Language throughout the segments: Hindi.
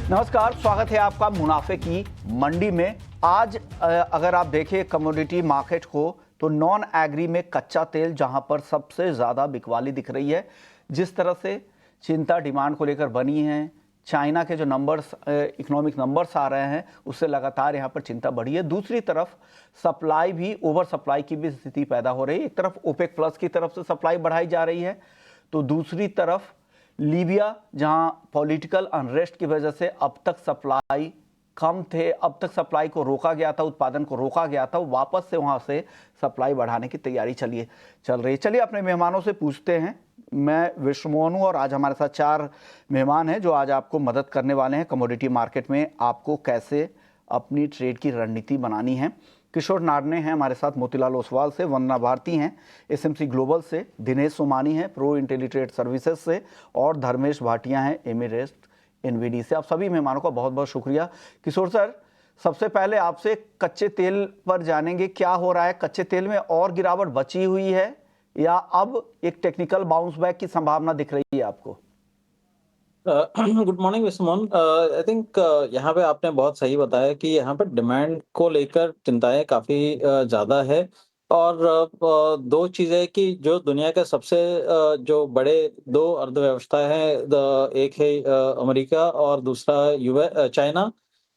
नमस्कार, स्वागत है आपका मुनाफे की मंडी में। आज अगर आप देखें कमोडिटी मार्केट को तो नॉन एग्री में कच्चा तेल जहां पर सबसे ज़्यादा बिकवाली दिख रही है। जिस तरह से चिंता डिमांड को लेकर बनी है, चाइना के जो नंबर्स इकोनॉमिक नंबर्स आ रहे हैं उससे लगातार यहां पर चिंता बढ़ी है। दूसरी तरफ सप्लाई भी ओवर सप्लाई की भी स्थिति पैदा हो रही है। एक तरफ ओपेक प्लस की तरफ से सप्लाई बढ़ाई जा रही है तो दूसरी तरफ लीबिया जहां पॉलिटिकल अनरेस्ट की वजह से अब तक सप्लाई कम थे, अब तक सप्लाई को रोका गया था, उत्पादन को रोका गया था, वापस से वहां से सप्लाई बढ़ाने की तैयारी चल रही है। चलिए अपने मेहमानों से पूछते हैं। मैं विश्वमोहन हूं और आज हमारे साथ 4 मेहमान हैं जो आज आपको मदद करने वाले हैं कमोडिटी मार्केट में आपको कैसे अपनी ट्रेड की रणनीति बनानी है। किशोर नारने हैं हमारे साथ मोतीलाल ओसवाल से, वंदना भारती हैं एसएमसी ग्लोबल से, दिनेश सोमानी हैं प्रो इंटेलीट्रेड सर्विसेज से और धर्मेश भाटिया हैं एमिरेस्ट एनवीडी से। आप सभी मेहमानों का बहुत बहुत शुक्रिया। किशोर सर, सबसे पहले आपसे कच्चे तेल पर जानेंगे, क्या हो रहा है? कच्चे तेल में और गिरावट बची हुई है या अब एक टेक्निकल बाउंस बैक की संभावना दिख रही है आपको? गुड मॉर्निंग विस्मोन। आई थिंक यहाँ पे आपने बहुत सही बताया कि यहाँ पे डिमांड को लेकर चिंताएं काफ़ी ज़्यादा है। और दो चीज़ें कि जो दुनिया के सबसे जो बड़े दो अर्थव्यवस्था हैं, एक है अमेरिका और दूसरा चाइना।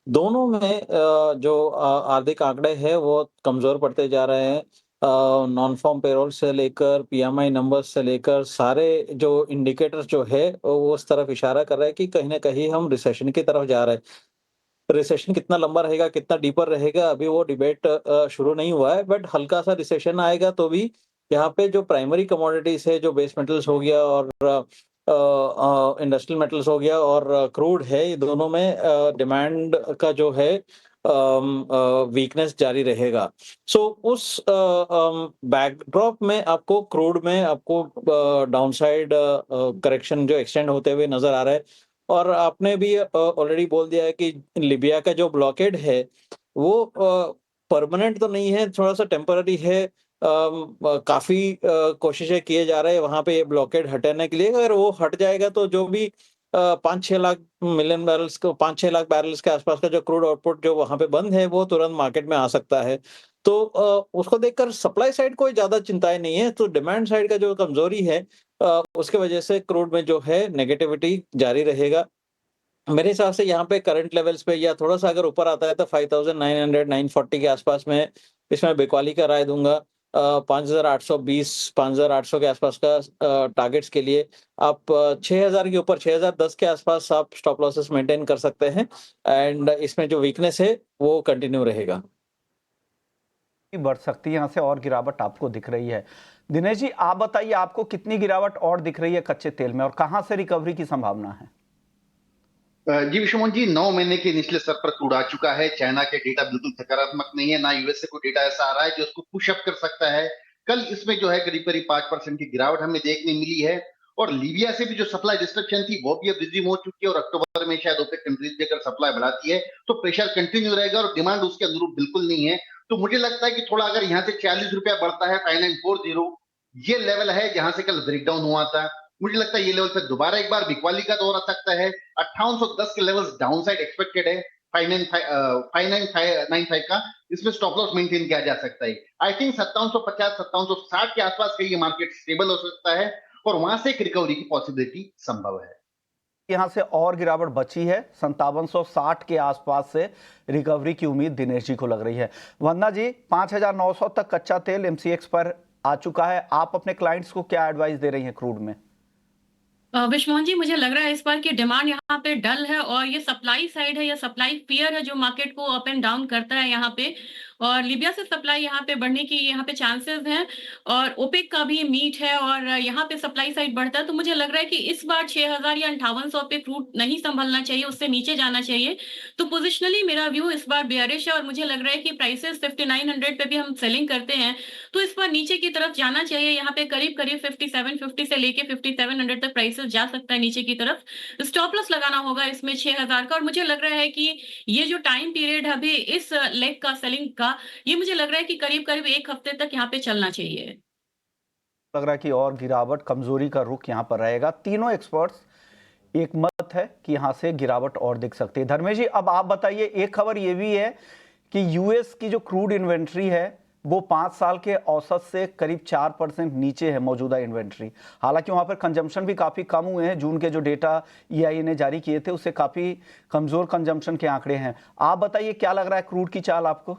दोनों में जो आर्थिक आंकड़े हैं वो कमज़ोर पड़ते जा रहे हैं। नॉन फार्म पेरोल से लेकर पीएमआई नंबर्स से लेकर सारे जो इंडिकेटर्स जो है वो उस तरफ इशारा कर रहा है कि कहीं न कहीं हम रिसेशन की तरफ जा रहे हैं। रिसेशन कितना लंबा रहेगा, कितना डीपर रहेगा, अभी वो डिबेट शुरू नहीं हुआ है, बट हल्का-सा रिसेशन आएगा तो भी यहाँ पे जो प्राइमरी कमोडिटीज़ है, जो बेस मेटल्स हो गया और इंडस्ट्रियल मेटल्स हो गया और क्रूड है, ये दोनों में डिमांड का जो है वीकनेस जारी रहेगा। सो उस बैकड्रॉप में आपको क्रूड में आपको डाउनसाइड करेक्शन जो एक्सटेंड होते हुए नज़र आ रहा है। और आपने भी ऑलरेडी बोल दिया है कि लिबिया का जो ब्लॉकेड है, वो परमानेंट तो नहीं है, थोड़ा-सा टेम्पररी है। काफ़ी कोशिशें किए जा रहे हैं वहाँ पे ये ब्लॉकेड हटाने के लिए। अगर वो हट जाएगा तो जो भी 5-6 लाख मिलियन बैरल्स को 5-6 लाख बैरल्स के आसपास का जो क्रूड आउटपुट जो वहाँ पे बंद है, वो तुरंत मार्केट में आ सकता है। तो उसको देखकर सप्लाई साइड कोई ज़्यादा चिंताएँ नहीं है, तो डिमांड साइड का जो कमज़ोरी है उसके वजह से क्रूड में जो है नेगेटिविटी जारी रहेगा। मेरे हिसाब से यहाँ पे करंट लेवल्स पे या थोड़ा-सा अगर ऊपर आता है तो 5900 940 के आसपास में इसमें बिकवाली का राय दूँगा। 5820 5800 के आसपास का टारगेट्स के लिए आप 6000 के ऊपर 6010 के आसपास आप स्टॉप लॉसेस मेंटेन कर सकते हैं। एंड इसमें जो वीकनेस है वो कंटिन्यू रहेगा। बढ़ सकती है यहाँ से और गिरावट आपको दिख रही है। दिनेश जी, आप बताइए आपको कितनी गिरावट और दिख रही है कच्चे तेल में और कहां से रिकवरी की संभावना है? जी विश्वमोहन जी, 9 महीने के निचले स्तर पर क्रूड आ चुका है। चाइना के डेटा बिल्कुल सकारात्मक नहीं है, ना यूएस से कोई डेटा ऐसा आ रहा है जो उसको पुश अप कर सकता है। कल इसमें जो है करीब 5% की गिरावट हमें देखने मिली है। और लीबिया से भी जो सप्लाई डिस्ट्रक्शन थी वो भी अब रिज्यूम हो चुकी है और अक्टूबर में शायद ओपेक कंट्रीज भी अगर सप्लाई बढ़ाती है तो प्रेशर कंटिन्यू रहेगा और डिमांड उसके अनुरूप बिल्कुल नहीं है। तो मुझे लगता है कि थोड़ा अगर यहाँ से 40 रुपया बढ़ता है 5940, ये लेवल है जहां से कल ब्रेकडाउन हुआ था। मुझे लगता है ये लेवल पे दोबारा एक बार बिकवाली का दौर आ सकता है। 5810 के लेवल्स डाउनसाइड एक्सपेक्टेड है। 5995 का इसमें स्टॉप लॉस मेंटेन किया जा सकता है। आई थिंक 5750 5760 के आसपास का ये मार्केट स्टेबल हो सकता है और वहां से एक रिकवरी की पॉसिबिलिटी संभव है। यहां से और गिरावट बची है, 5760 के आसपास से रिकवरी की उम्मीद दिनेश जी को लग रही है। वंदना जी, 5900 तक कच्चा तेल एमसीएक्स पर आ चुका है। आप अपने क्लाइंट्स को क्या एडवाइस दे रही हैं क्रूड में? विश्वमोहन जी, मुझे लग रहा है इस बार की डिमांड यहाँ पे डल है और ये सप्लाई साइड है या सप्लाई फियर है जो मार्केट को अप एंड डाउन करता है यहाँ पे। और लीबिया से सप्लाई यहाँ पे बढ़ने की यहाँ पे चांसेस हैं और ओपेक का भी मीट है और यहाँ पे सप्लाई साइड बढ़ता है। तो मुझे लग रहा है कि इस बार 6000 या 5800 पे क्रूड नहीं संभलना चाहिए, उससे नीचे जाना चाहिए। तो पोजिशनली मेरा व्यू इस बार बेयरिश है और मुझे लग रहा है कि प्राइसेस 5900 पे भी हम सेलिंग करते हैं तो इस बार नीचे की तरफ जाना चाहिए। यहाँ पे करीब-करीब 5750 से लेके 5700 तक प्राइसेस जा सकता है नीचे की तरफ। स्टॉप लॉस लगाना होगा इसमें 6000 का और मुझे लग रहा है कि ये जो टाइम पीरियड है अभी इस लेग का सेलिंग का, ये मुझे लग रहा है कि करीब-करीब 1 हफ्ते तक यहाँ पे चलना चाहिए। लग रहा है कि और गिरावट, कमजोरी का रुख यहां पर रहेगा। तीनों एक्सपर्ट्स एक मत है कि यहाँ से गिरावट और दिख सकती है। धर्मेश जी, अब आप बताइए, एक खबर ये भी है कि यूएस की जो क्रूड इन्वेंट्री है वो 5 साल के औसत से करीब 4% नीचे है मौजूदा इन्वेंट्री। हालांकि वहां पर कंजम्पशन भी काफी कम हुए हैं। जून के जो डेटा ईआईए ने जारी किए थे उससे काफी कमजोर कंजम्पशन के आंकड़े हैं। आप बताइए क्या लग रहा है क्रूड की चाल आपको?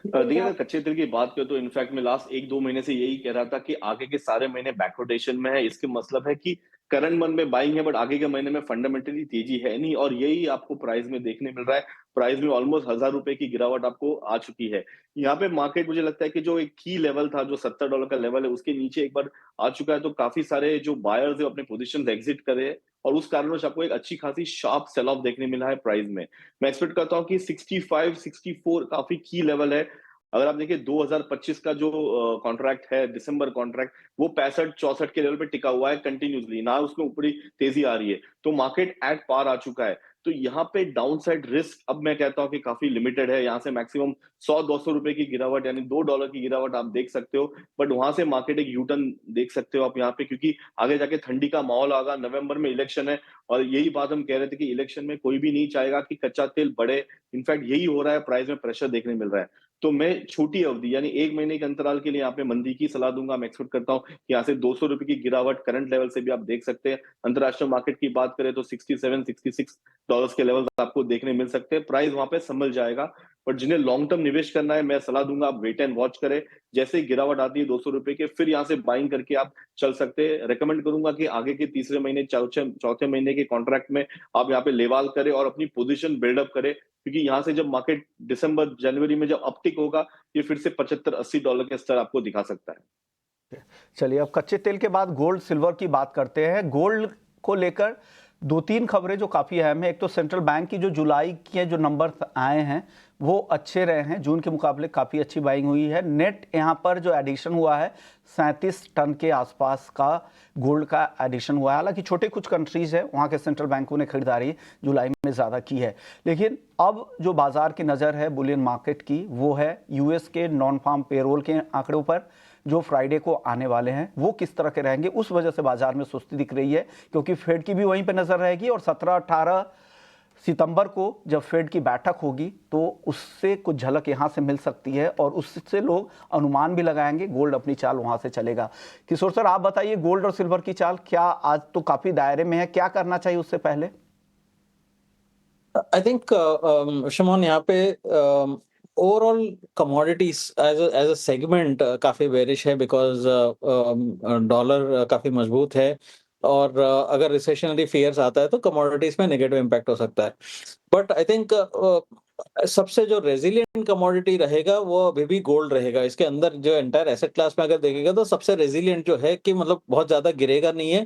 देखिए, अगर कच्चे तेल की बात करें तो इनफैक्ट मैं लास्ट 1-2 महीने से यही कह रहा था कि आगे के सारे महीने बैकवर्डेशन में है। इसके मतलब है कि करंट मंथ में बाइंग है, बट आगे के महीने में फंडामेंटली तेजी है नहीं, और यही आपको प्राइस में देखने मिल रहा है। प्राइस में ऑलमोस्ट ₹1000 की गिरावट आपको आ चुकी है। यहाँ पे मार्केट मुझे लगता है कि जो एक की लेवल था, जो $70 का लेवल है, उसके नीचे एक बार आ चुका है, तो काफ़ी सारे जो बायर्स है अपने पोज़ीशंस एग्ज़िट कर रहे हैं, और उस कारणवश आपको एक अच्छी खासी शार्प सेल ऑफ देखने मिला है प्राइस में। मैं एक्सपेक्ट करता हूँ कि 65-64 काफ़ी की लेवल है। अगर आप देखिए 2025 का जो कॉन्ट्रैक्ट है, दिसंबर कॉन्ट्रैक्ट, वो 65-64 के लेवल पे टिका हुआ है कंटिन्यूअसली, ना उसमें ऊपरी तेजी आ रही है। तो मार्केट एट पार आ चुका है। तो यहाँ पे डाउनसाइड रिस्क अब मैं कहता हूँ कि काफ़ी लिमिटेड है। यहाँ से मैक्सिमम ₹100-200 की गिरावट, यानी $2 की गिरावट आप देख सकते हो। बट वहाँ से मार्केट एक यू टर्न देख सकते हो आप यहाँ पे, क्योंकि आगे जाके ठंडी का माहौल आएगा, नवंबर में इलेक्शन है, और यही बात हम कह रहे थे कि इलेक्शन में कोई भी नहीं चाहेगा कि कच्चा तेल बढ़े। इनफैक्ट यही हो रहा है, प्राइस में प्रेशर देखने मिल रहा है। तो मैं छोटी अवधि यानी 1 महीने के अंतराल के लिए यहाँ पे मंदी की सलाह दूँगा। मैं एक्सपेक्ट करता हूँ कि यहाँ से ₹200 की गिरावट करंट लेवल से भी आप देख सकते हैं। अंतर्राष्ट्रीय मार्केट की बात करें तो $67-66 के लेवल्स आपको देखने मिल सकते हैं। प्राइस वहाँ पे संभल जाएगा। बट जिन्हें लॉन्ग टर्म निवेश करना है, मैं सलाह दूँगा आप वेट एंड वॉच करें। जैसे ही गिरावट आती है ₹200 के, फिर यहाँ से बाइंग करके आप चल सकते हैं। रिकमेंड करूँगा कि आगे के तीसरे महीने, चौथे महीने के कॉन्ट्रैक्ट में आप यहाँ पे लेवाल करें और अपनी पोज़ीशन बिल्ड अप करें, क्योंकि यहाँ से जब मार्केट दिसंबर, जनवरी में जब अपटिक होगा, ये फिर से $75-80 के स्तर आपको दिखा सकता है। चलिए, अब कच्चे तेल के बाद गोल्ड सिल्वर की बात करते हैं। गोल्ड को लेकर 2-3 खबरें जो काफ़ी अहम है। एक तो सेंट्रल बैंक की जो जुलाई के जो नंबर आए हैं वो अच्छे रहे हैं, जून के मुकाबले काफ़ी अच्छी बाइंग हुई है। नेट यहाँ पर जो एडिशन हुआ है 37 टन के आसपास का गोल्ड का एडिशन हुआ है। हालांकि छोटे कुछ कंट्रीज हैं वहाँ के सेंट्रल बैंकों ने खरीदारी जुलाई में ज़्यादा की है, लेकिन अब जो बाजार की नज़र है बुलियन मार्केट की वो है यूएस के नॉन फार्म पेरोल के आंकड़ों पर, जो फ्राइडे को आने वाले हैं। वो किस तरह के रहेंगे, उस वजह से बाजार में सुस्ती दिख रही है, क्योंकि फेड की भी वहीं पे नजर रहेगी और 17-18 सितंबर को जब फेड की बैठक होगी तो उससे कुछ झलक यहां से मिल सकती है और उससे लोग अनुमान भी लगाएंगे, गोल्ड अपनी चाल वहां से चलेगा। किशोर सर, आप बताइए गोल्ड और सिल्वर की चाल क्या आज तो काफी दायरे में है, क्या करना चाहिए उससे पहले? आई थिंक शमोन, यहाँ पे overall commodities as a segment काफी बेरिश है, बिकॉज डॉलर काफी मजबूत है, और अगर रिसेशनरी फियर्स आता है तो कमोडिटीज में नेगेटिव इम्पैक्ट हो सकता है। बट आई थिंक सबसे जो रेजिलियंट कमोडिटी रहेगा वो अभी भी गोल्ड रहेगा। इसके अंदर जो एंटायर एसेट क्लास में अगर देखेगा तो सबसे रेजिलियंट जो है, कि मतलब बहुत ज्यादा गिरेगा नहीं है,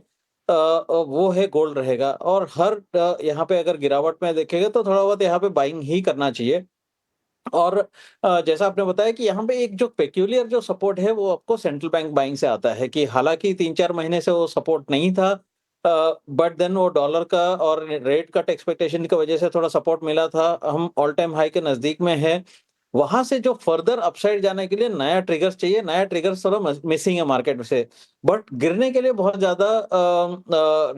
वो है गोल्ड रहेगा। और हर यहाँ पे अगर गिरावट में देखेगा तो थोड़ा बहुत यहाँ पे बाइंग ही करना चाहिए। और जैसा आपने बताया कि यहाँ पे एक जो पेक्यूलियर जो सपोर्ट है वो आपको सेंट्रल बैंक बाइंग से आता है, कि हालांकि 3-4 महीने से वो सपोर्ट नहीं था, बट देन वो डॉलर का और रेट कट एक्सपेक्टेशन की वजह से थोड़ा सपोर्ट मिला था। हम ऑल टाइम हाई के नजदीक में है। वहां से जो फर्दर अपसाइड जाने के लिए नया ट्रिगर्स चाहिए, नया ट्रिगर्स थोड़ा मिसिंग है मार्केट से, बट गिरने के लिए बहुत ज्यादा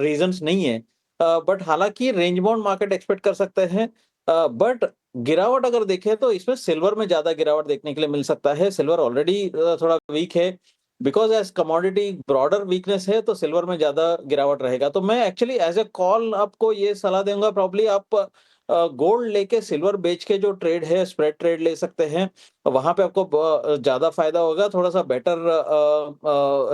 रीजंस नहीं है। बट हालांकि रेंज बाउंड मार्केट एक्सपेक्ट कर सकते हैं। बट गिरावट अगर देखें तो इसमें सिल्वर में ज्यादा गिरावट देखने के लिए मिल सकता है। सिल्वर ऑलरेडी थोड़ा वीक है, because as commodity broader weakness है, तो सिल्वर में ज्यादा गिरावट रहेगा। तो मैं एक्चुअली एज ए कॉल आपको ये सलाह दूंगा, प्रॉब्ली आप गोल्ड लेके सिल्वर बेच के जो ट्रेड है, स्प्रेड ट्रेड ले सकते हैं। वहां पे आपको ज्यादा फायदा होगा, थोड़ा सा बेटर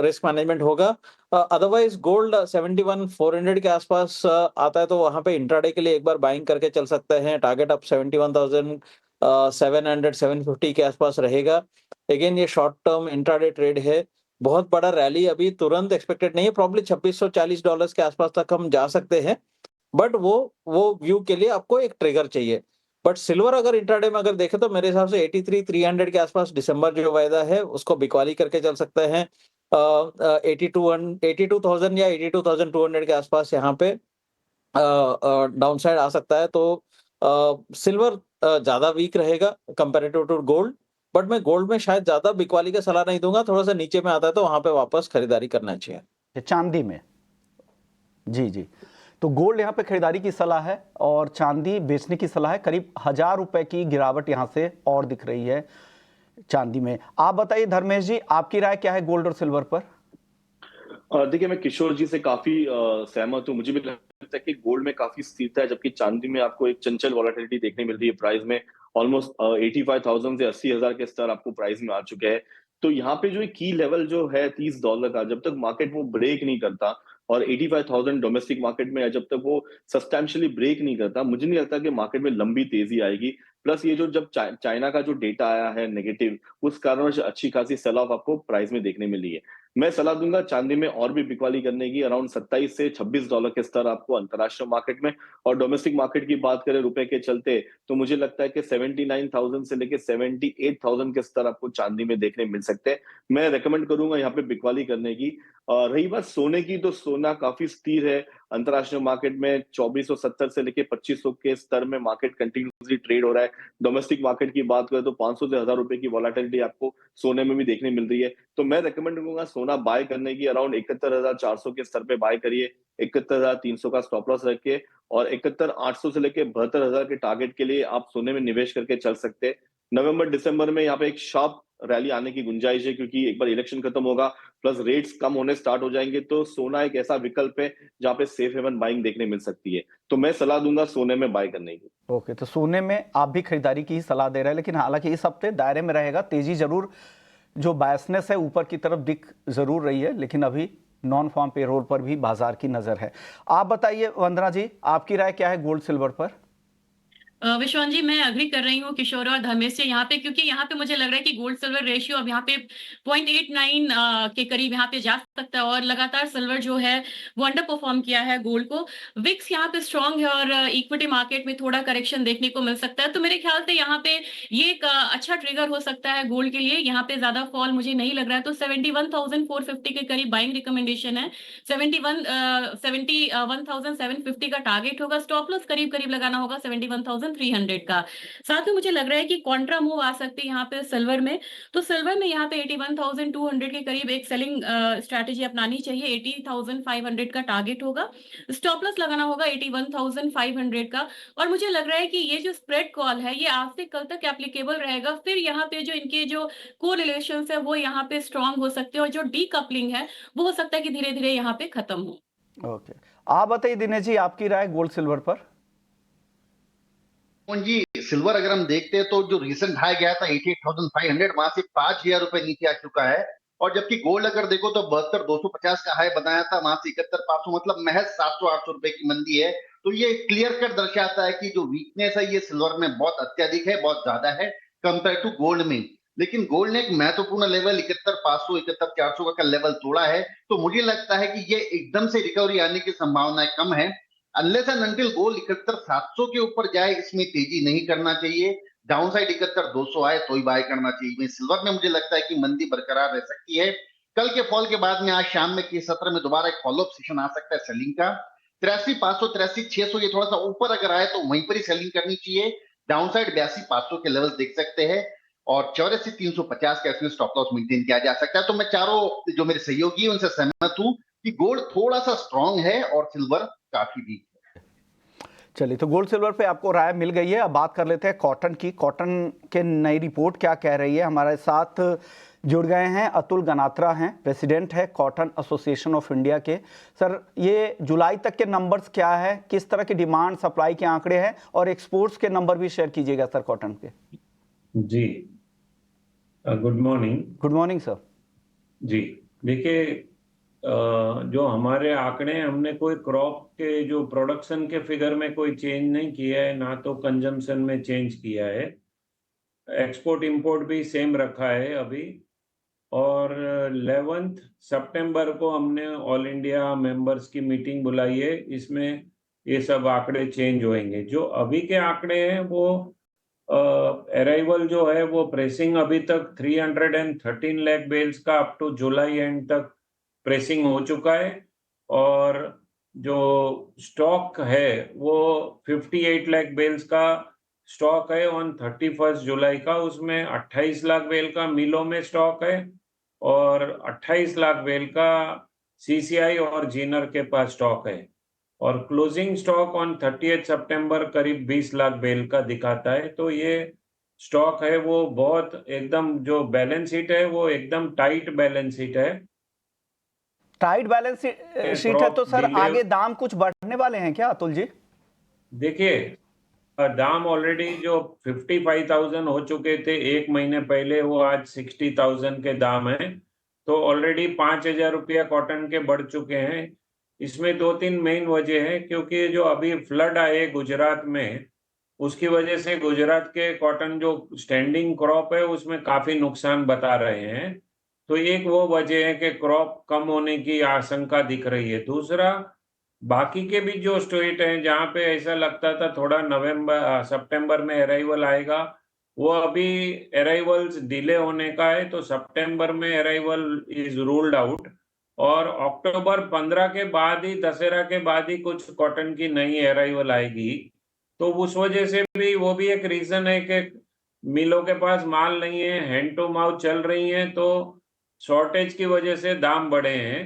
रिस्क मैनेजमेंट होगा। अदरवाइज गोल्ड 71,400 के आसपास आता है, तो वहां पे इंट्राडे के लिए एक बार बाइंग करके चल सकते हैं। टारगेट अप 71,700-750 के आसपास रहेगा। अगेन ये शॉर्ट टर्म इंट्राडे ट्रेड है। बहुत बड़ा रैली अभी तुरंत एक्सपेक्टेड नहीं है, प्रॉब्ली $2640 के आसपास तक हम जा सकते हैं, बट वो व्यू के लिए आपको एक ट्रिगर चाहिए। बट सिल्वर अगर इंट्राडे में अगर देखें तो मेरे हिसाब से 83,300 के आसपास दिसंबर जो वायदा है उसको बिकवाली करके चल सकते हैं। 82,000 या 82,200 के आसपास यहाँ पे डाउनसाइड आ सकता है। तो सिल्वर ज्यादा वीक रहेगा कंपैरेटिव टू गोल्ड, बट मैं गोल्ड में शायद ज्यादा बिकवाली का सलाह नहीं दूंगा। थोड़ा सा नीचे में आता है तो वहां पे वापस खरीदारी करना चाहिए। चांदी में जी जी। तो गोल्ड यहाँ पे खरीदारी की सलाह है और चांदी बेचने की सलाह है। करीब 1000 रुपए की गिरावट यहाँ से और दिख रही है चांदी में। आप बताइए धर्मेश जी, आपकी राय क्या है गोल्ड और सिल्वर पर? देखिए, मैं किशोर जी से काफी सहमत हूँ। मुझे भी लगता है कि गोल्ड में काफी स्थिरता है, जबकि चांदी में आपको एक चंचल वॉलेटिलिटी देखने मिल रही है। प्राइस में ऑलमोस्ट 85,000 से 80,000 के स्तर आपको प्राइस में आ चुके हैं। तो यहाँ पे जो एक की लेवल जो है $30 का, जब तक मार्केट वो ब्रेक नहीं करता और 85,000 डोमेस्टिक मार्केट में है, जब तक वो सब्सटैंशियली ब्रेक नहीं करता, मुझे नहीं लगता कि मार्केट में लंबी तेजी आएगी। प्लस ये जो जब चाइना का जो डेटा आया है नेगेटिव, उस कारणवश अच्छी खासी सेल ऑफ आपको प्राइस में देखने मिली है। मैं सलाह दूंगा चांदी में और भी बिकवाली करने की। अराउंड 27 से $26 के स्तर आपको अंतरराष्ट्रीय मार्केट में, और डोमेस्टिक मार्केट की बात करें रुपए के चलते, तो मुझे लगता है कि 79,000 से लेके 78,000 के स्तर आपको चांदी में देखने मिल सकते हैं। मैं रेकमेंड करूंगा यहाँ पे बिकवाली करने की। रही बात सोने की, तो सोना काफी स्थिर है। अंतरराष्ट्रीय मार्केट में 2470 से लेके 2500 के स्तर में मार्केट कंटिन्यूसली ट्रेड हो रहा है। डोमेस्टिक मार्केट की बात करें तो 500 से 1000 रुपए की वॉलेटिलिटी आपको सोने में भी देखने मिल रही है। तो मैं रेकमेंड करूंगा सोना बाय करने की। अराउंड 71,400 के स्तर पे बाय करिए, 71,300 का स्टॉप लॉस रखिए, और 71,800 से लेके 72,000 के टारगेट के लिए आप सोने में निवेश करके चल सकते हैं। नवंबर दिसंबर में यहाँ पे एक शार्प रैली आने की गुंजाइश है, क्योंकि एक बार इलेक्शन खत्म होगा, प्लस रेट्स कम होने स्टार्ट हो जाएंगे, तो सोना एक ऐसा विकल्प है जहाँ पे सेफ हेवन बाइंग देखने मिल सकती है। तो मैं सलाह दूंगा सोने में बाय करने की। ओके, तो सोने में आप भी खरीदारी की ही सलाह दे रहे हैं, लेकिन हालांकि इस हफ्ते दायरे में रहेगा। तेजी जरूर, जो बायसनेस है ऊपर की तरफ दिख जरूर रही है, लेकिन अभी नॉन फार्म पेरोल पर भी बाजार की नजर है। आप बताइए वंदना जी, आपकी राय क्या है गोल्ड सिल्वर पर? विश्वान जी, मैं अग्री कर रही हूँ किशोर और धर्मेश से यहाँ पे, क्योंकि यहाँ पे मुझे लग रहा है कि गोल्ड सिल्वर रेशियो अब यहाँ पे 0.89 के करीब यहाँ पे जा सकता है, और लगातार सिल्वर जो है वो अंडर परफॉर्म किया है गोल्ड को। विक्स यहाँ पे स्ट्रांग है और इक्विटी मार्केट में थोड़ा करेक्शन देखने को मिल सकता है। तो मेरे ख्याल से यहाँ पे ये एक अच्छा ट्रिगर हो सकता है गोल्ड के लिए। यहाँ पे ज्यादा फॉल मुझे नहीं लग रहा है, तो 71,450 के करीब बाइंग रिकमेंडेशन है। 71,750 का टारगेट होगा। स्टॉप लॉस करीब करीब लगाना होगा 71,300 का। साथ में मुझे लग रहा है कि कॉन्ट्रा मूव आ सकती है यहाँ पे सिल्वर में। तो सिल्वर में यहाँ पे 81,200 के करीब एक सेलिंग स्ट्रैटेजी अपनानी चाहिए। 80,500 का टारगेट होगा। स्टॉप लॉस लगाना होगा 81,500 का। और मुझे लग रहा है कि ये जो स्प्रेड कॉल है ये आज से कल तक एप्लीकेबल रहेगा। फिर यहाँ पे जो इनके जो कोरिलेशन है वो यहाँ पे स्ट्रांग हो सकते हैं, और जो डीकपलिंग है वो हो सकता है कि धीरे धीरे यहाँ पे खत्म हो। ओके, आप बताइए दिनेश जी, आपकी राय गोल्ड सिल्वर पर? जी, सिल्वर अगर हम देखते हैं तो जो रिसेंट हाई गया था 88,500, वहां से 5,000 रुपए नीचे आ चुका है। और जबकि गोल्ड अगर देखो तो 72,250 का हाई बनाया था, वहां से 71,500, मतलब महज 700-800 रुपए की मंदी है। तो ये क्लियर कट दर्शाता है कि जो वीकनेस है ये सिल्वर में बहुत अत्यधिक है, बहुत ज्यादा है कंपेयर टू गोल्ड में। लेकिन गोल्ड ने एक महत्वपूर्ण लेवल 71,500, 71,400 का लेवल तोड़ा है। तो मुझे लगता है कि ये एकदम से रिकवरी आने की संभावनाएं कम है। अनलेस एंड अनटिल गोल्ड 71,700 के ऊपर जाए, इसमें तेजी नहीं करना चाहिए। डाउनसाइड 71,200 आए तो ही बाय करना चाहिए। सिल्वर में मुझे लगता है कि मंदी बरकरार रह सकती है। कल के फॉल के बाद में आज शाम में के सत्र में दोबारा एक फॉलोअप सेशन आ सकता है सेलिंग का। 83,500, 83,600 ये थोड़ा सा ऊपर अगर आए तो वहीं पर ही सेलिंग करनी चाहिए। डाउनसाइड 82,500 के लेवल्स देख सकते हैं, और 84,350 का इसमें स्टॉप लॉस मेंटेन किया जा सकता है। तो मैं चारों जो मेरे सहयोगी हैं उनसे सहमत हूं कि गोल्ड थोड़ा सा स्ट्रांग है और सिल्वर काफी वीक है। चलिए, तो गोल्ड सिल्वर पे आपको राय मिल गई है। अब बात कर लेते हैं कॉटन की। कॉटन के नई रिपोर्ट क्या कह रही है? हमारे साथ जुड़ गए हैं अतुल गनात्रा, हैं प्रेसिडेंट है कॉटन एसोसिएशन ऑफ इंडिया के। सर, ये जुलाई तक के नंबर्स क्या है, किस तरह की डिमांड सप्लाई के आंकड़े हैं, और एक्सपोर्ट्स के नंबर भी शेयर कीजिएगा सर कॉटन के। जी, good morning. Good morning sir. जी, देखिए, जो हमारे आंकड़े हैं, हमने कोई क्रॉप के जो प्रोडक्शन के फिगर में कोई चेंज नहीं किया है, ना तो कंजम्पशन में चेंज किया है। एक्सपोर्ट इंपोर्ट भी सेम रखा है अभी। और 11 सितंबर को हमने ऑल इंडिया मेंबर्स की मीटिंग बुलाई है, इसमें ये सब आंकड़े चेंज होंगे। जो अभी के आंकड़े हैं वो अराइवल जो है वो प्रेसिंग अभी तक 313 लाख बेल्स का अप टू जुलाई एंड तक प्रेसिंग हो चुका है। और जो स्टॉक है वो 58 लाख बेल्स का स्टॉक है ऑन 31 जुलाई का। उसमें 28 लाख बेल का मिलों में स्टॉक है, और 28 लाख बेल का सीसीआई और जीनर के पास स्टॉक है। और क्लोजिंग स्टॉक ऑन 30 सितंबर करीब 20 लाख बेल का दिखाता है। तो ये स्टॉक है वो बहुत एकदम, जो बैलेंस शीट है वो एकदम टाइट बैलेंस शीट है। टाइट बैलेंस शीट है तो क्रॉप सर डिले, आगे दाम कुछ बढ़ने वाले हैं क्या अतुल जी? देखिए दाम ऑलरेडी जो 55,000 हो चुके थे एक महीने पहले, वो आज 60,000 के दाम है। तो ऑलरेडी 5,000 रुपया कॉटन के बढ़ चुके हैं। इसमें 2-3 मेन वजह है, क्योंकि जो अभी फ्लड आए गुजरात में, उसकी वजह से गुजरात के कॉटन जो स्टैंडिंग क्रॉप है उसमें काफी नुकसान बता रहे हैं। तो एक वो वजह है कि क्रॉप कम होने की आशंका दिख रही है। दूसरा, बाकी के भी जो स्टेट हैं जहाँ पे ऐसा लगता था थोड़ा सितंबर में अराइवल आएगा, वो अभी अराइवल्स डिले होने का है। तो सितंबर में अराइवल इज रूल्ड आउट, और अक्टूबर 15 के बाद ही, दशहरा के बाद ही कुछ कॉटन की नई अराइवल आएगी। तो उस वजह से भी वो भी एक रीजन है कि मिलों के पास माल नहीं है, हैंड टू माउथ चल रही है, तो शॉर्टेज की वजह से दाम बढ़े हैं।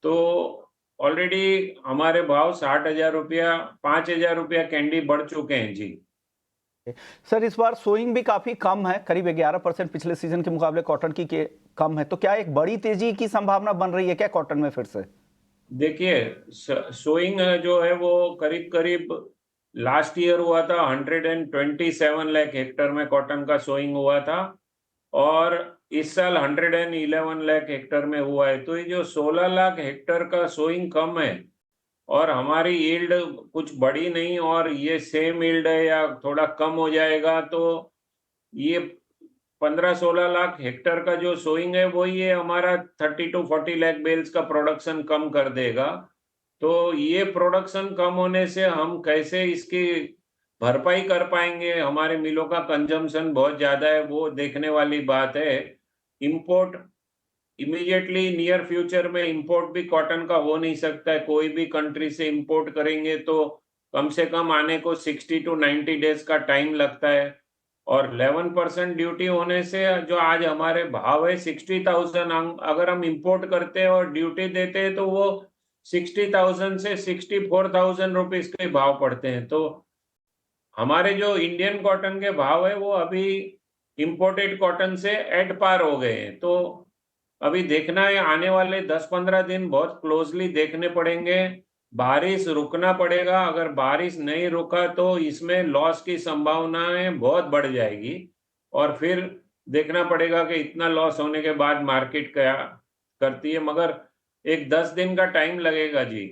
तो ऑलरेडी हमारे भाव 60,000 रुपया, 5,000 रुपया कैंडी बढ़ चुके हैं जी। सर इस बार सोइंग भी काफी कम है, करीब 11% पिछले सीजन के मुकाबले कॉटन की कम है। तो क्या एक बड़ी तेजी की संभावना बन रही है क्या कॉटन में फिर से? देखिए सोइंग जो है वो करीब करीब लास्ट ईयर हुआ था 127 लाख हेक्टर में कॉटन का सोइंग हुआ था, और इस साल 111 लाख हेक्टर में हुआ है। तो ये जो 16 लाख हेक्टर का सोइंग कम है, और हमारी यील्ड कुछ बढ़ी नहीं, और ये सेम यील्ड है या थोड़ा कम हो जाएगा, तो ये 15-16 लाख हेक्टर का जो सोइंग है वो ये हमारा 30 to 40 लाख बेल्स का प्रोडक्शन कम कर देगा। तो ये प्रोडक्शन कम होने से हम कैसे इसकी भरपाई कर पाएंगे, हमारे मिलों का कंजम्पशन बहुत ज्यादा है, वो देखने वाली बात है। इंपोर्ट इमीडिएटली नियर फ्यूचर में इंपोर्ट भी कॉटन का हो नहीं सकता है। कोई भी कंट्री से इंपोर्ट करेंगे तो कम से कम आने को 60 to 90 डेज का टाइम लगता है, और 11% ड्यूटी होने से जो आज हमारे भाव है 60,000, अगर हम इंपोर्ट करते हैं और ड्यूटी देते हैं तो वो 60,000 से 64,000 रुपीज के भाव पड़ते हैं। तो हमारे जो इंडियन कॉटन के भाव है वो अभी इंपोर्टेड कॉटन से एट पार हो गए हैं। तो अभी देखना है, आने वाले 10-15 दिन बहुत क्लोजली देखने पड़ेंगे। बारिश रुकना पड़ेगा, अगर बारिश नहीं रुका तो इसमें लॉस की संभावनाएं बहुत बढ़ जाएगी, और फिर देखना पड़ेगा कि इतना लॉस होने के बाद मार्केट क्या करती है। मगर एक 10 दिन का टाइम लगेगा जी।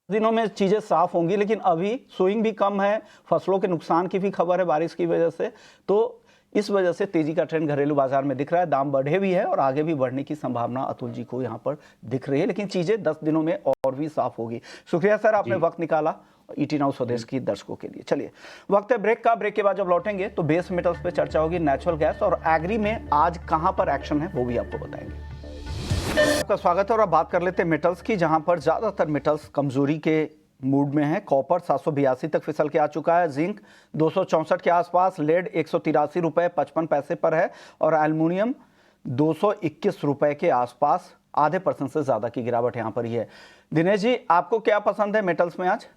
दिनों में चीजें साफ होंगी, लेकिन अभी सोइंग भी कम है, फसलों के नुकसान की भी खबर है बारिश की वजह से। तो इस वजह से तेजी का ट्रेंड घरेलू बाजार में दिख रहा है, दाम बढ़े भी है और आगे भी बढ़ने की संभावना अतुल जी को यहाँ पर दिख रही है, लेकिन चीजें 10 दिनों में और भी साफ होगी। शुक्रिया सर, आपने वक्त निकाला ईटी नाउ स्वदेश की दर्शकों के लिए। चलिए वक्त है ब्रेक का, ब्रेक के बाद जब लौटेंगे तो बेस मेटल्स पे चर्चा होगी, नेचुरल गैस और एग्री में आज कहां पर एक्शन है वो भी आपको बताएंगे। आपका स्वागत है और अब बात कर लेते हैं मेटल्स की, जहां पर ज्यादातर मेटल्स कमजोरी के मूड में है। कॉपर 782 तक फिसल के आ चुका है, जिंक 264 के आसपास, लेड 183 रुपए 55 पैसे पर है और एल्युमिनियम 221 रुपए के आसपास। आधे % से ज्यादा की गिरावट यहां पर ही है। दिनेश जी, आपको क्या पसंद है मेटल्स में आज?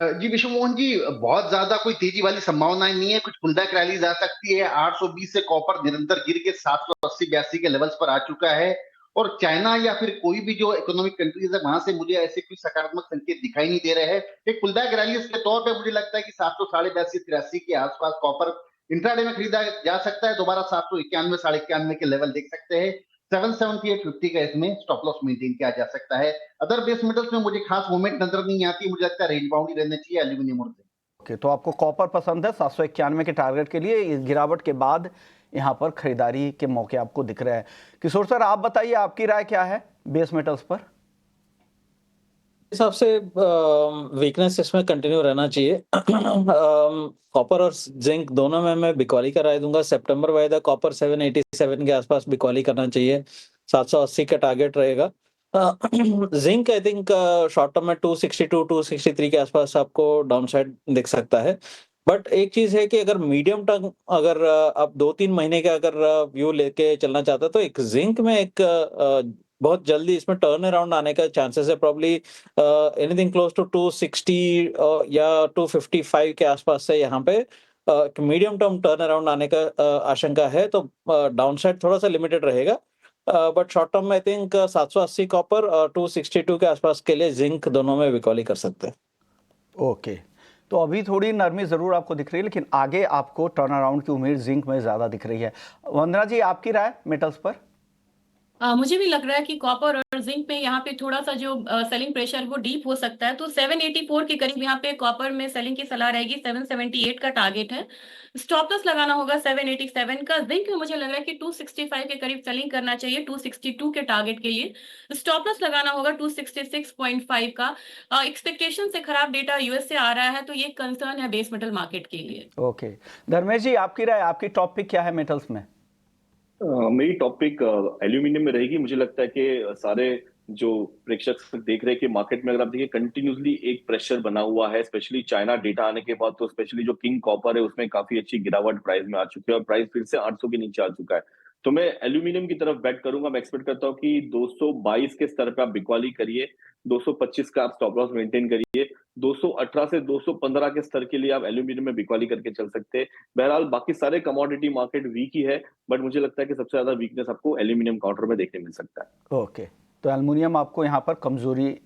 जी विश्वमोहन जी, बहुत ज्यादा कोई तेजी वाली संभावनाएं नहीं है। कुछ पुलबैक रैलीज आ सकती है। 820 से कॉपर निरंतर गिर के 780-82 के लेवल्स पर आ चुका है, और चाइना या फिर कोई भी जो इकोनॉमिक कंट्रीज है वहां से मुझे ऐसे कोई सकारात्मक संकेत दिखाई नहीं दे रहे हैं। एक पुलबैक रैलीज के तौर पे मुझे लगता है कि 782-83 के आसपास कॉपर इंट्राडे में खरीदा जा सकता है। दोबारा 791 91 के लेवल देख सकते हैं। 778.50 का इसमें स्टॉप लॉस मेंटेन किया जा सकता है। अदर बेस मेटल्स में मुझे खास मूवमेंट नजर नहीं आती। मुझे लगता है रेंज बाउंड ही रहना चाहिए एल्यूमिनियम और जिंक। ओके, तो आपको कॉपर पसंद है 791 के टारगेट के लिए। इस गिरावट के बाद यहाँ पर खरीदारी के मौके आपको दिख रहे हैं। किशोर सर, आप बताइए, आपकी राय क्या है बेस मेटल्स पर? हिसाब से वीकनेस इसमें कंटिन्यू रहना चाहिए। कॉपर और जिंक दोनों में मैं बिकवाली का राय दूंगा। सितंबर वायदा कॉपर 787 के आसपास बिकवाली करना चाहिए, 780 का टारगेट रहेगा। Zinc I think short term में 262 263 के आसपास आपको डाउन साइड दिख सकता है। बट एक चीज है कि अगर मीडियम टर्म, अगर आप 2-3 महीने का अगर व्यू लेके चलना चाहते हो तो एक जिंक में एक बहुत जल्दी इसमें टर्न अराउंड आने का चांसेस है, प्रॉब्ली एनीथिंग क्लोज टू 260 या 255 के आसपास से यहाँ पे मीडियम टर्म टर्न अराउंड आने का आशंका है, तो डाउन साइड थोड़ा सा लिमिटेड रहेगा, बट शॉर्ट टर्म में आई थिंक 780 कॉपर और 262 के आसपास के लिए जिंक दोनों में बिकॉली कर सकते हैं। ओके, तो अभी थोड़ी नरमी ज़रूर आपको दिख रही है, लेकिन आगे आपको टर्न अराउंड की उम्मीद जिंक में ज़्यादा दिख रही है। वंदना जी, आपकी राय मेटल्स पर? मुझे भी लग रहा है कि कॉपर और जिंक में यहाँ पे थोड़ा सा जो सेलिंग प्रेशर वो डीप हो सकता है, तो 784 के करीब यहाँ पे कॉपर में सेलिंग की सलाह रहेगी। 778 का टारगेट है, स्टॉप लॉस लगाना होगा 787 का। जिंक में मुझे लग रहा है कि 265 के करीब सेलिंग करना चाहिए 262 के टारगेट के लिए। स्टॉप लॉस लगाना होगा 266.5 का। एक्सपेक्टेशन से खराब डेटा यूएस से आ रहा है, तो ये कंसर्न है बेस मेटल मार्केट के लिए। ओके, धर्मेश जी, आपकी राय, आपकी टॉप पिक क्या है मेटल्स में? मेरी टॉपिक एल्यूमिनियम में रहेगी। मुझे लगता है कि सारे जो प्रेक्षक देख रहे हैं कि मार्केट में अगर आप देखिए कंटिन्यूसली एक प्रेशर बना हुआ है, स्पेशली चाइना डेटा आने के बाद, तो स्पेशली जो किंग कॉपर है उसमें काफी अच्छी गिरावट प्राइस में आ चुकी है और प्राइस फिर से 800 के नीचे आ चुका है। तो मैं एल्यूमिनियम की तरफ बेट करूंगा। मैं एक्सपेक्ट करता हूँ कि 222 के स्तर पे आप बिकवाली करिए, 225 का आप स्टॉप लॉस मेंटेन करिए, 218 से 215 के स्तर के लिए आप एल्यूमिनियम में बिकवाली करके चल सकते हैं। बहरहाल बाकी सारे कमोडिटी मार्केट वीक ही है, बट मुझे लगता है कि सबसे ज्यादा वीकनेस आपको एल्यूमिनियम काउंटर में देखने मिल सकता है। ओके, तो एल्युमिनियम आपको यहाँ पर कमजोरी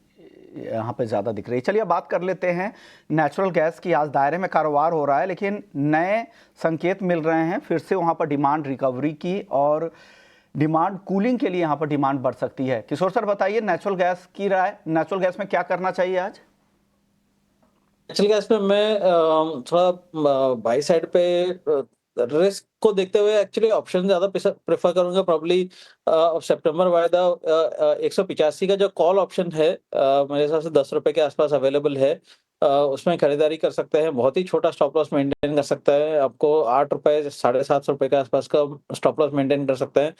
यहाँ पे ज़्यादा दिख रही है। चलिए बात कर लेते हैं नेचुरल गैस की। आज दायरे में कारोबार हो रहा है, लेकिन नए संकेत मिल रहे हैं फिर से वहाँ पर डिमांड रिकवरी की, और डिमांड कूलिंग के लिए यहाँ पर डिमांड बढ़ सकती है। किशोर सर, बताइए नेचुरल गैस की राय, नेचुरल गैस में क्या करना चाहिए आज? नेचुरल गैस में मैं थोड़ा बाई साइड पे रिस्क को देखते हुए एक्चुअली ऑप्शन ज्यादा प्रेफर करूंगा। प्रॉब्ली सितंबर वायदा 185 का जो कॉल ऑप्शन है मेरे हिसाब से 10 रुपए के आसपास अवेलेबल है, उसमें खरीदारी कर सकते हैं। बहुत ही छोटा स्टॉप लॉस मेंटेन कर सकता है, आपको 8 रुपए 7.5 रुपए के आसपास का स्टॉप लॉस मेंटेन कर सकते हैं।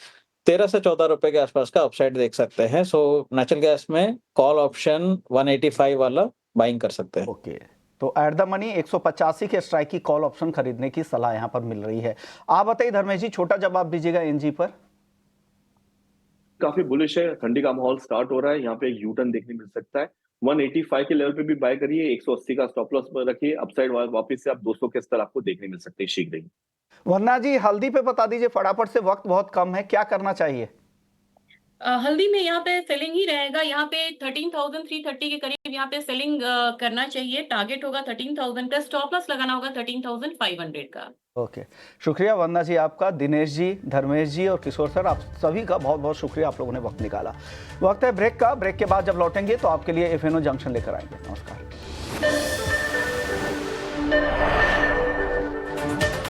13 से 14 रुपए के आसपास का अपसाइड देख सकते हैं। सो नेचुरल गैस में कॉल ऑप्शन 185 वाला बाइंग कर सकते हैं। ओके, तो एट द मनी 185 के स्ट्राइक की कॉल ऑप्शन खरीदने की सलाह यहाँ पर मिल रही है। आप बताइए धर्मेश जी, छोटा जवाब दीजिएगा एनजी पर। काफी बुलिश है, ठंडी का माहौल स्टार्ट हो रहा है, यहाँ पे एक यू टर्न देखने मिल सकता है। 185 के लेवल पे भी बाय करिए, 180 का स्टॉप लॉस पर रखिए। अपसाइड वापस से आप 200 के स्तर आपको देखने मिल सकते हैं शीघ्र ही। वरना जी, हल्दी पे बता दीजिए फटाफट से, वक्त बहुत कम है, क्या करना चाहिए? हल्दी में यहाँ पे सेलिंग ही रहेगा। यहाँ पे 13,330 के करीब यहाँ पे सेलिंग करना चाहिए। टारगेट होगा 13,000 का, स्टॉप लॉस लगाना होगा 13,500 का। ओके, शुक्रिया वंदना जी आपका, दिनेश जी, धर्मेश जी और किशोर सर, आप सभी का बहुत बहुत शुक्रिया, आप लोगों ने वक्त निकाला। वक्त है ब्रेक का। ब्रेक के बाद जब लौटेंगे तो आपके लिए FNO जंक्शन लेकर आएंगे। नमस्कार।